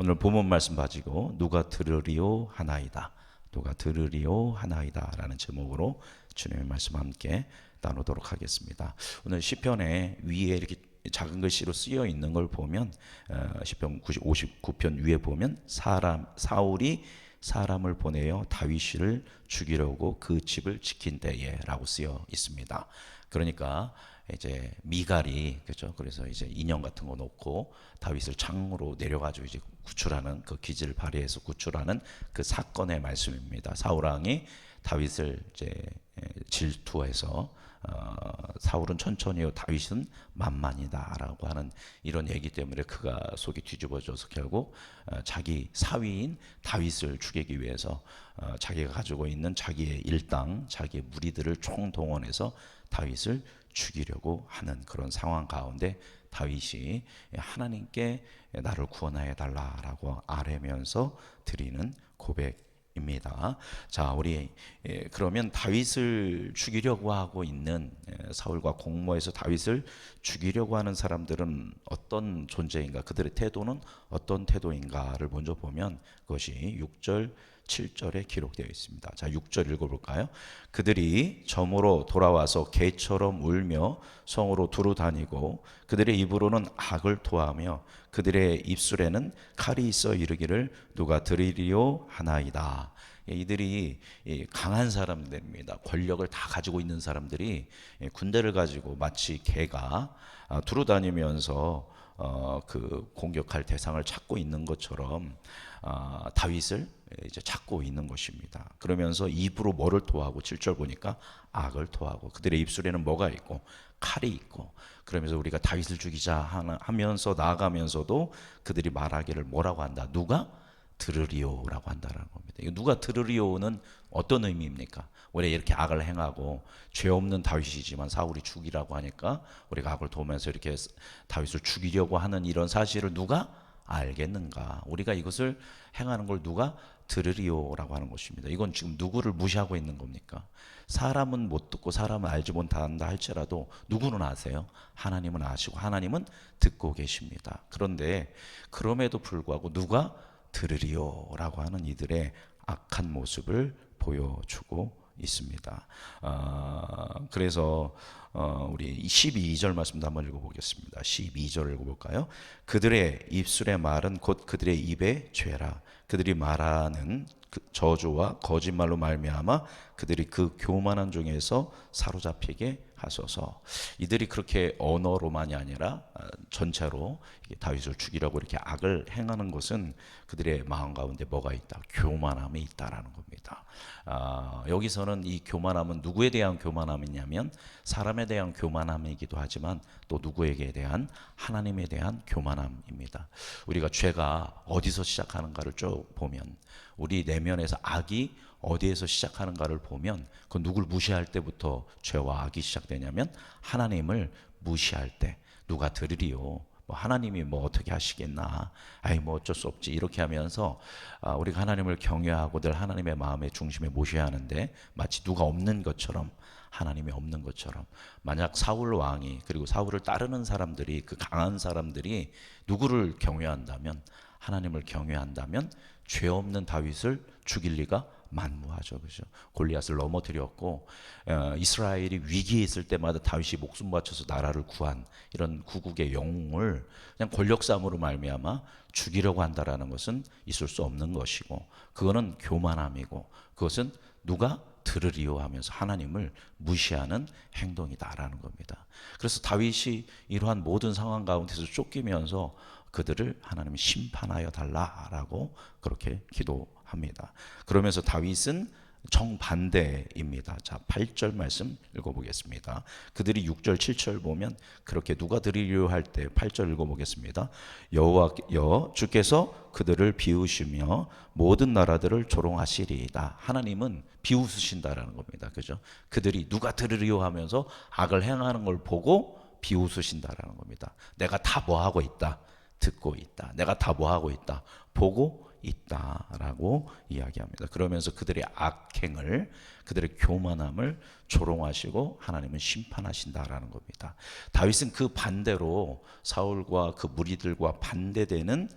오늘 본문 말씀 가지고 누가 들으리오 하나이다. 누가 들으리오 하나이다 라는 제목으로 주님의 말씀 함께 나누도록 하겠습니다. 오늘 시편에 위에 이렇게 작은 글씨로 쓰여 있는 걸 보면 시편 59편 위에 보면 사울이 사람을 보내어 다윗을 죽이려고 그 집을 지킨 때에 라고 쓰여 있습니다. 그러니까 이제 미갈이 그죠? 그래서 이제 인형 같은 거 놓고 다윗을 창으로 내려가지고 이제 구출하는 그 기지를 발휘해서 구출하는 그 사건의 말씀입니다. 사울 왕이 다윗을 이제 질투해서 사울은 천천히요 다윗은 만만이다라고 하는 이런 얘기 때문에 그가 속이 뒤집어져서 결국 자기 사위인 다윗을 죽이기 위해서 자기가 가지고 있는 자기의 일당, 자기의 무리들을 총동원해서 다윗을 죽이려고 하는 그런 상황 가운데 다윗이 하나님께 나를 구원하여 달라라고 아뢰면서 드리는 고백입니다. 자, 우리 그러면 다윗을 죽이려고 하고 있는 사울과 공모해서 다윗을 죽이려고 하는 사람들은 어떤 존재인가? 그들의 태도는 어떤 태도인가를 먼저 보면 그것이 6절 7절에 기록되어 있습니다. 자, 6절 읽어볼까요? 그들이 점으로 돌아와서 개처럼 울며 성으로 두루 다니고 그들의 입으로는 악을 토하며 그들의 입술에는 칼이 있어 이르기를 누가 들으리오 하나이다. 이들이 강한 사람들입니다. 권력을 다 가지고 있는 사람들이 군대를 가지고 마치 개가 두루 다니면서 그 공격할 대상을 찾고 있는 것처럼 다윗을 이제 찾고 있는 것입니다. 그러면서 입으로 뭐를 토하고 7절 보니까 악을 토하고 그들의 입술에는 뭐가 있고 칼이 있고 그러면서 우리가 다윗을 죽이자 하면서 나아가면서도 그들이 말하기를 뭐라고 한다? 누가 들으리오라고 한다라는 겁니다. 이거 누가 들으리오는 어떤 의미입니까? 원래 이렇게 악을 행하고 죄 없는 다윗이지만 사울이 죽이라고 하니까 우리가 악을 도우면서 이렇게 다윗을 죽이려고 하는 이런 사실을 누가 알겠는가? 우리가 이것을 행하는 걸 누가 들으리오라고 하는 것입니다. 이건 지금 누구를 무시하고 있는 겁니까? 사람은 못 듣고 사람은 알지 못한다 할지라도 누구는 아세요? 하나님은 아시고 하나님은 듣고 계십니다. 그런데 그럼에도 불구하고 누가 들으리오라고 하는 이들의 악한 모습을 보여주고 있습니다. 그래서 우리 12절 말씀도 한번 읽어보겠습니다. 12절 읽어볼까요? 그들의 입술의 말은 곧 그들의 입의 죄라. 그들이 말하는 저주와 거짓말로 말미암아 그들이 그 교만한 중에서 사로잡히게 하소서. 이들이 그렇게 언어로만이 아니라 전체로 다윗을 죽이려고 이렇게 악을 행하는 것은 그들의 마음 가운데 뭐가 있다? 교만함이 있다라는 겁니다. 여기서는 이 교만함은 누구에 대한 교만함이냐면 사람에 대한 교만함이기도 하지만 또 누구에게 대한 하나님에 대한 교만함입니다. 우리가 죄가 어디서 시작하는가를 쭉 보면 우리 내면에서 악이 어디에서 시작하는가를 보면 그 누굴 무시할 때부터 죄와 악이 시작되냐면 하나님을 무시할 때 누가 들으리요 뭐 하나님이 뭐 어떻게 하시겠나 아이 뭐 어쩔 수 없지 이렇게 하면서 우리가 하나님을 경외하고 늘 하나님의 마음의 중심에 모셔야 하는데 마치 누가 없는 것처럼 하나님이 없는 것처럼 만약 사울 왕이 그리고 사울을 따르는 사람들이 그 강한 사람들이 누구를 경외한다면 하나님을 경외한다면 죄 없는 다윗을 죽일 리가 만무하죠. 그죠? 골리앗을 넘어뜨렸고 이스라엘이 위기에 있을 때마다 다윗이 목숨 바쳐서 나라를 구한 이런 구국의 영웅을 그냥 권력 싸움으로 말미암아 죽이려고 한다라는 것은 있을 수 없는 것이고 그거는 교만함이고 그것은 누가 들으리오 하면서 하나님을 무시하는 행동이다라는 겁니다. 그래서 다윗이 이러한 모든 상황 가운데서 쫓기면서 그들을 하나님이 심판하여 달라라고 그렇게 기도합니다. 그러면서 다윗은 정반대입니다. 자, 8절 말씀 읽어보겠습니다. 그들이 6절 7절 보면 그렇게 누가 들으려 할 때 8절 읽어보겠습니다. 여호와여 주께서 그들을 비우시며 모든 나라들을 조롱하시리이다. 하나님은 비웃으신다라는 겁니다. 그죠? 그들이 누가 들으려 하면서 악을 행하는 걸 보고 비웃으신다라는 겁니다. 내가 다 뭐하고 있다. 듣고 있다. 내가 다 뭐하고 있다. 보고 있다라고 이야기합니다. 그러면서 그들의 악행을 그들의 교만함을 조롱하시고 하나님은 심판하신다라는 겁니다. 다윗은 그 반대로 사울과 그 무리들과 반대되는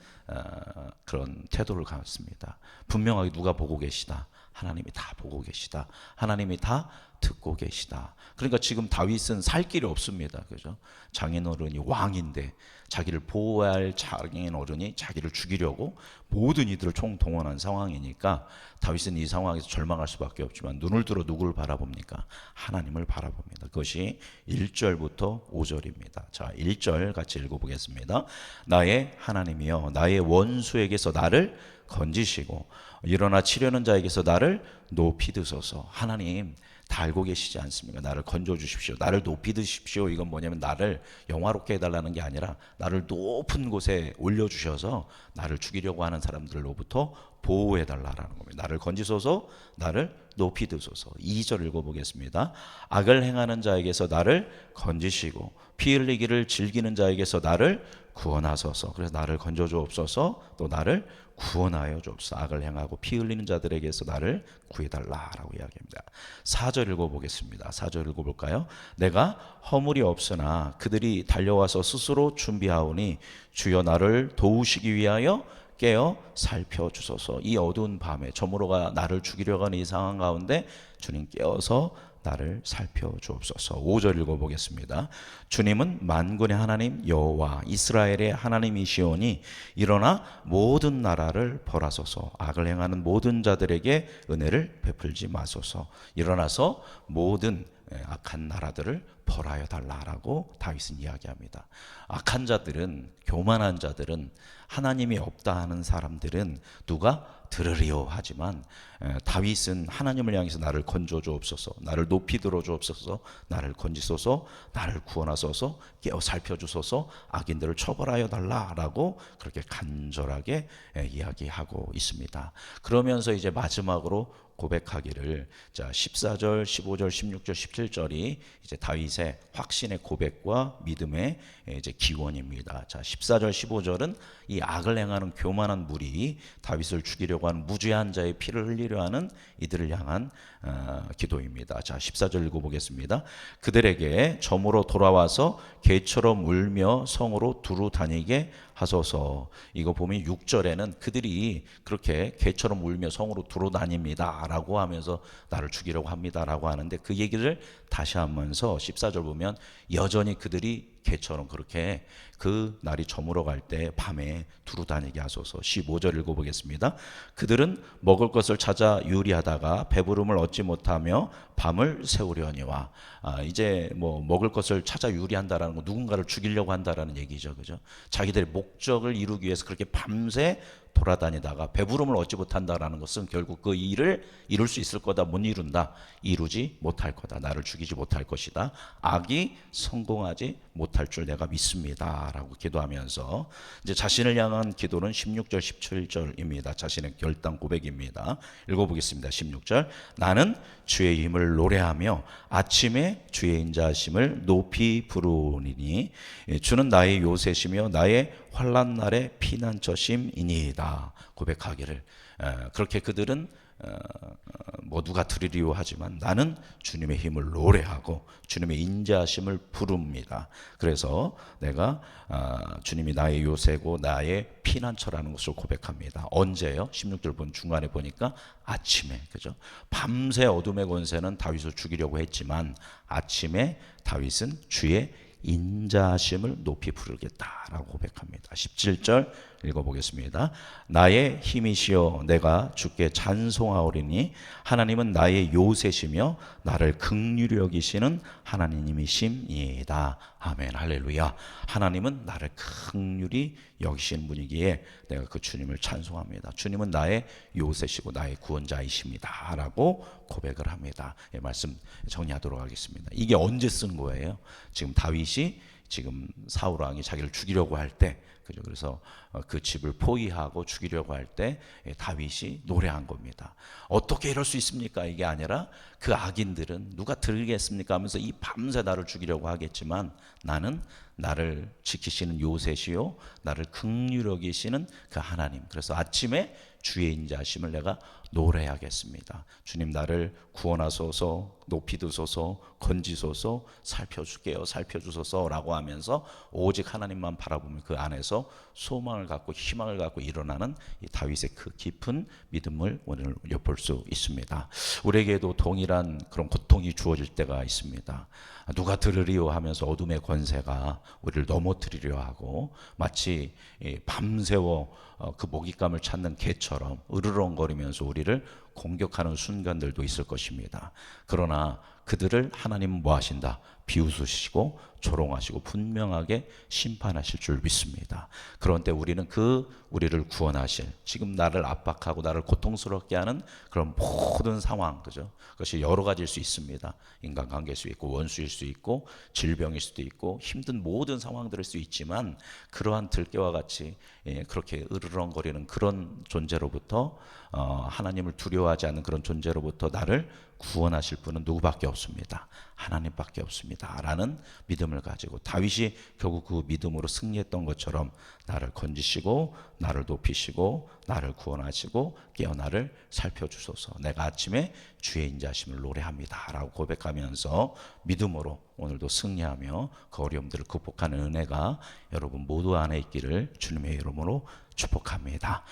그런 태도를 갖습니다. 분명하게 누가 보고 계시다. 하나님이 다 보고 계시다. 하나님이 다 듣고 계시다. 그러니까 지금 다윗은 살 길이 없습니다. 그죠? 장인어른이 왕인데 자기를 보호해야 할 장인어른이 자기를 죽이려고 모든 이들을 총동원한 상황이니까 다윗은 이 상황에서 절망할 수밖에 없지만 눈을 들어 누구를 바라봅니까? 하나님을 바라봅니다. 그것이 1절부터 5절입니다. 자, 1절 같이 읽어보겠습니다. 나의 하나님이여 나의 원수에게서 나를 건지시고 일어나 치려는 자에게서 나를 높이 드소서. 하나님 다 알고 계시지 않습니까? 나를 건져 주십시오. 나를 높이 드십시오. 이건 뭐냐면 나를 영화롭게 해달라는 게 아니라 나를 높은 곳에 올려주셔서 나를 죽이려고 하는 사람들로부터 보호해달라는 겁니다. 나를 건지소서, 나를 높이 드소서. 2절 읽어보겠습니다. 악을 행하는 자에게서 나를 건지시고 피 흘리기를 즐기는 자에게서 나를 구원하소서. 그래서 나를 건져 주옵소서, 또 나를 구원하여 주옵소서. 악을 행하고 피 흘리는 자들에게서 나를 구해달라라고 이야기합니다. 4절 읽어보겠습니다. 4절 읽어볼까요? 내가 허물이 없으나 그들이 달려와서 스스로 준비하오니 주여 나를 도우시기 위하여 깨어 살펴주소서. 이 어두운 밤에 저물어가 나를 죽이려고 하는 이 상황 가운데 주님 깨어서 나를 살펴주옵소서. 5절 읽어보겠습니다. 주님은 만군의 하나님 여호와 이스라엘의 하나님이시오니 일어나 모든 나라를 벌하소서. 악을 행하는 모든 자들에게 은혜를 베풀지 마소서. 일어나서 모든 악한 나라들을 벌하여 달라라고 다윗은 이야기합니다. 악한 자들은, 교만한 자들은, 하나님이 없다 하는 사람들은 누가 들으리요 하지만 다윗은 하나님을 향해서 나를 건져 주옵소서, 나를 높이 들어 주옵소서, 나를 건지소서, 나를 구원하소서, 깨어 살펴 주소서, 악인들을 처벌하여 달라라고 그렇게 간절하게 이야기하고 있습니다. 그러면서 이제 마지막으로 고백하기를, 자 14절, 15절, 16절, 17절이 이제 다윗의 확신의 고백과 믿음의 이제 기원입니다. 자 14절, 15절은 이 악을 행하는 교만한 무리, 다윗을 죽이려고 하는 무죄한 자의 피를 흘리려 하는 이들을 향한 기도입니다. 자 14절 읽어보겠습니다. 그들에게 점으로 돌아와서 개처럼 울며 성으로 두루 다니게 하소서. 이거 보면 6절에는 그들이 그렇게 개처럼 울며 성으로 두루 다닙니다 라고 하면서 나를 죽이려고 합니다 라고 하는데, 그 얘기를 다시 하면서 14절 보면 여전히 그들이 개처럼 그렇게 그 날이 저물어 갈 때 밤에 두루 다니게 하소서. 15절 읽어보겠습니다. 그들은 먹을 것을 찾아 유리하다가 배부름을 얻지 못하며 밤을 새우려니와. 이제 뭐 먹을 것을 찾아 유리한다라는 거, 누군가를 죽이려고 한다라는 얘기죠, 그죠? 자기들의 목적을 이루기 위해서 그렇게 밤새 돌아다니다가 배부름을 얻지 못한다라는 것은 결국 그 일을 이룰 수 있을 거다, 못 이룬다, 이루지 못할 거다, 나를 죽이지 못할 것이다, 악이 성공하지 못할 줄 내가 믿습니다 라고 기도하면서 이제 자신을 향한 기도는 16절 17절입니다. 자신의 결단 고백입니다. 읽어보겠습니다. 16절 나는 주의 힘을 노래하며 아침에 주의 인자하심을 높이 부르니니 주는 나의 요새시며 나의 환난 날의 피난처심이니이다. 고백하기를, 그렇게 그들은 뭐 누가 들으리요 하지만 나는 주님의 힘을 노래하고 주님의 인자하심을 부릅니다. 그래서 내가 주님이 나의 요새고 나의 피난처라는 것을 고백합니다. 언제요? 16절 본 중간에 보니까 아침에, 그죠? 밤새 어둠의 권세는 다윗을 죽이려고 했지만 아침에 다윗은 주의 인자하심을 높이 부르겠다라고 고백합니다. 17절 읽어보겠습니다. 나의 힘이시여 내가 주께 찬송하오리니 하나님은 나의 요새시며 나를 긍휼히 여기시는 하나님이심이다. 아멘. 할렐루야. 하나님은 나를 긍휼히 여기시는 분이기에 내가 그 주님을 찬송합니다. 주님은 나의 요새시고 나의 구원자이십니다 라고 고백을 합니다. 예, 말씀 정리하도록 하겠습니다. 이게 언제 쓴 거예요? 지금 다윗이 지금 사울 왕이 자기를 죽이려고 할 때 그죠? 그래서 그 집을 포위하고 죽이려고 할 때 다윗이 노래한 겁니다. 어떻게 이럴 수 있습니까? 이게 아니라 그 악인들은 누가 들겠습니까? 하면서 이 밤새 나를 죽이려고 하겠지만 나는 나를 지키시는 요새시요 나를 긍휼히 여기시는 그 하나님. 그래서 아침에 주의 인자하심을 내가 노래하겠습니다. 주님 나를 구원하소서, 높이 드소서, 건지소서, 살펴줄게요, 살펴주소서라고 하면서 오직 하나님만 바라보면 그 안에서 소망을 갖고 희망을 갖고 일어나는 이 다윗의 그 깊은 믿음을 오늘 엿볼 수 있습니다. 우리에게도 동일한 그런 고통이 주어질 때가 있습니다. 누가 들으리요 하면서 어둠의 권세가 우리를 넘어뜨리려 하고 마치 밤새워 그 먹잇감을 찾는 개처럼 으르렁거리면서 우리를 공격하는 순간들도 있을 것입니다. 그러나 그들을 하나님은 뭐 하신다? 비웃으시고 조롱하시고 분명하게 심판하실 줄 믿습니다. 그런데 우리는 우리를 구원하실, 지금 나를 압박하고 나를 고통스럽게 하는 그런 모든 상황, 그죠? 그것이 여러 가지일 수 있습니다. 인간관계일 수 있고 원수일 수 있고 질병일 수도 있고 힘든 모든 상황들일 수 있지만 그러한 들깨와 같이 그렇게 으르렁거리는 그런 존재로부터 하나님을 두려워하지 않는 그런 존재로부터 나를 구원하실 분은 누구밖에 없습니다. 하나님밖에 없습니다. 라는 믿음을 가지고 다윗이 결국 그 믿음으로 승리했던 것처럼 나를 건지시고 나를 높이시고 나를 구원하시고 깨어 나를 살펴주소서. 내가 아침에 주의 인자하심을 노래합니다 라고 고백하면서 믿음으로 오늘도 승리하며 그 어려움들을 극복하는 은혜가 여러분 모두 안에 있기를 주님의 이름으로 축복합니다.